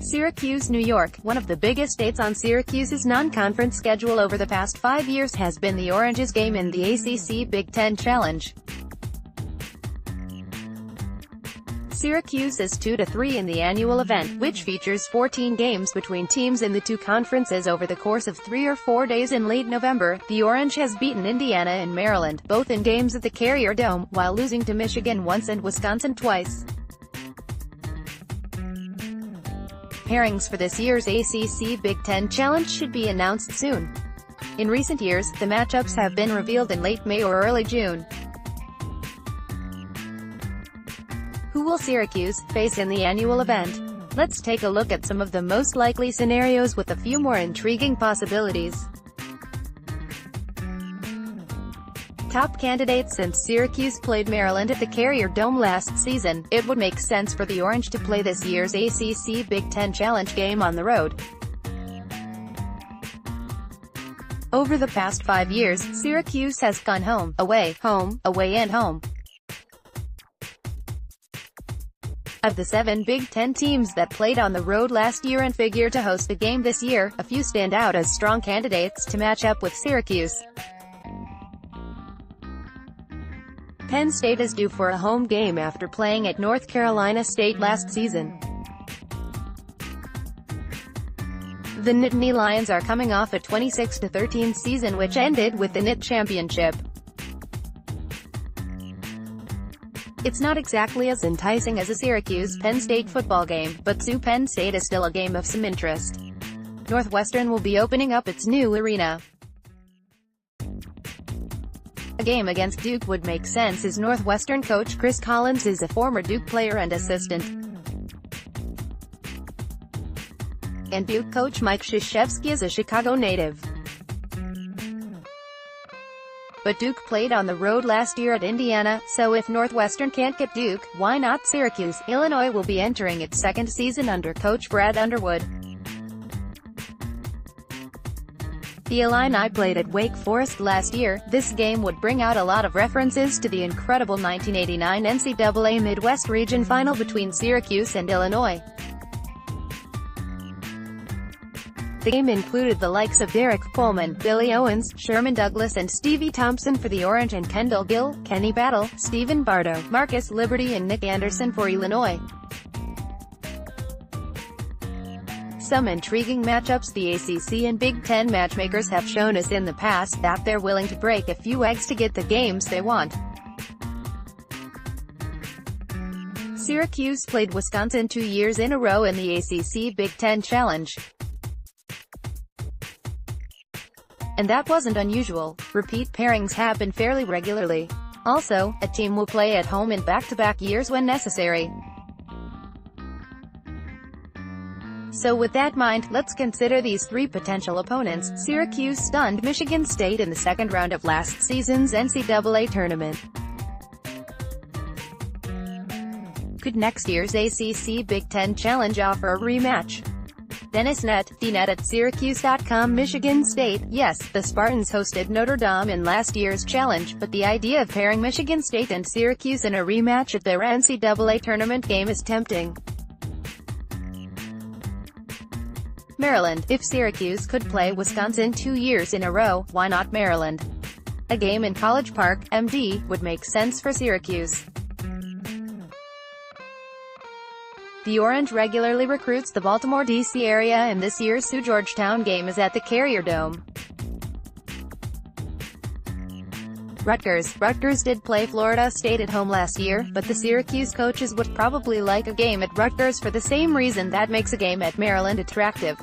Syracuse, New York. One of the biggest dates on Syracuse's non-conference schedule over the past 5 years has been the Orange's game in the ACC-Big Ten Challenge. Syracuse is 2-3 in the annual event, which features 14 games between teams in the two conferences over the course of 3 or 4 days in late November. The Orange has beaten Indiana and Maryland, both in games at the Carrier Dome, while losing to Michigan once and Wisconsin twice. Pairings for this year's ACC-Big Ten Challenge should be announced soon. In recent years, the matchups have been revealed in late May or early June. Who will Syracuse face in the annual event? Let's take a look at some of the most likely scenarios with a few more intriguing possibilities. Top candidates: since Syracuse played Maryland at the Carrier Dome last season, it would make sense for the Orange to play this year's ACC Big Ten Challenge game on the road. Over the past 5 years, Syracuse has gone home, away, and home. Of the 7 Big Ten teams that played on the road last year and figure to host a game this year, a few stand out as strong candidates to match up with Syracuse. Penn State is due for a home game after playing at North Carolina State last season. The Nittany Lions are coming off a 26-13 season which ended with the NIT championship. It's not exactly as enticing as a Syracuse-Penn State football game, but Penn State is still a game of some interest. Northwestern will be opening up its new arena. A game against Duke would make sense as Northwestern coach Chris Collins is a former Duke player and assistant. And Duke coach Mike Krzyzewski is a Chicago native. But Duke played on the road last year at Indiana, so if Northwestern can't get Duke, why not Syracuse? Illinois will be entering its second season under coach Brad Underwood. The Illini played at Wake Forest last year. This game would bring out a lot of references to the incredible 1989 NCAA Midwest Region Final between Syracuse and Illinois. The game included the likes of Derek Coleman, Billy Owens, Sherman Douglas and Stevie Thompson for the Orange and Kendall Gill, Kenny Battle, Stephen Bardo, Marcus Liberty and Nick Anderson for Illinois. Some intriguing matchups: the ACC and Big Ten matchmakers have shown us in the past that they're willing to break a few eggs to get the games they want. Syracuse played Wisconsin 2 years in a row in the ACC Big Ten Challenge. And that wasn't unusual. Repeat pairings happen fairly regularly. Also, a team will play at home in back-to-back years when necessary. So with that in mind, let's consider these 3 potential opponents. Syracuse stunned Michigan State in the second round of last season's NCAA tournament. Could next year's ACC Big Ten Challenge offer a rematch? Dennis Net, DNet at Syracuse.com. Michigan State. Yes, the Spartans hosted Notre Dame in last year's challenge, but the idea of pairing Michigan State and Syracuse in a rematch at their NCAA tournament game is tempting. Maryland. If Syracuse could play Wisconsin 2 years in a row, why not Maryland? A game in College Park, MD, would make sense for Syracuse. The Orange regularly recruits the Baltimore, D.C. area and this year's SU Georgetown game is at the Carrier Dome. Rutgers. Rutgers did play Florida State at home last year, but the Syracuse coaches would probably like a game at Rutgers for the same reason that makes a game at Maryland attractive.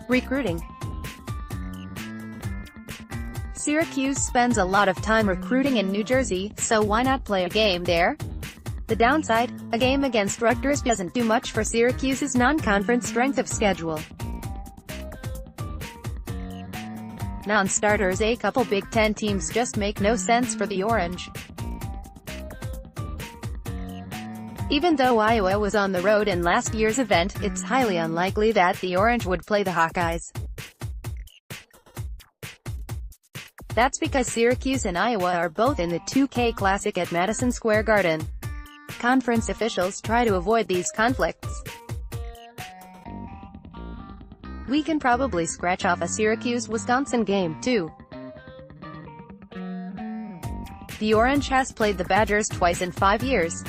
Recruiting. Syracuse spends a lot of time recruiting in New Jersey, so why not play a game there? The downside? A game against Rutgers doesn't do much for Syracuse's non-conference strength of schedule. Non-starters. A couple Big Ten teams just make no sense for the Orange. Even though Iowa was on the road in last year's event, it's highly unlikely that the Orange would play the Hawkeyes. That's because Syracuse and Iowa are both in the 2K Classic at Madison Square Garden. conference officials try to avoid these conflicts. We can probably scratch off a Syracuse-Wisconsin game, too. The Orange has played the Badgers twice in 5 years.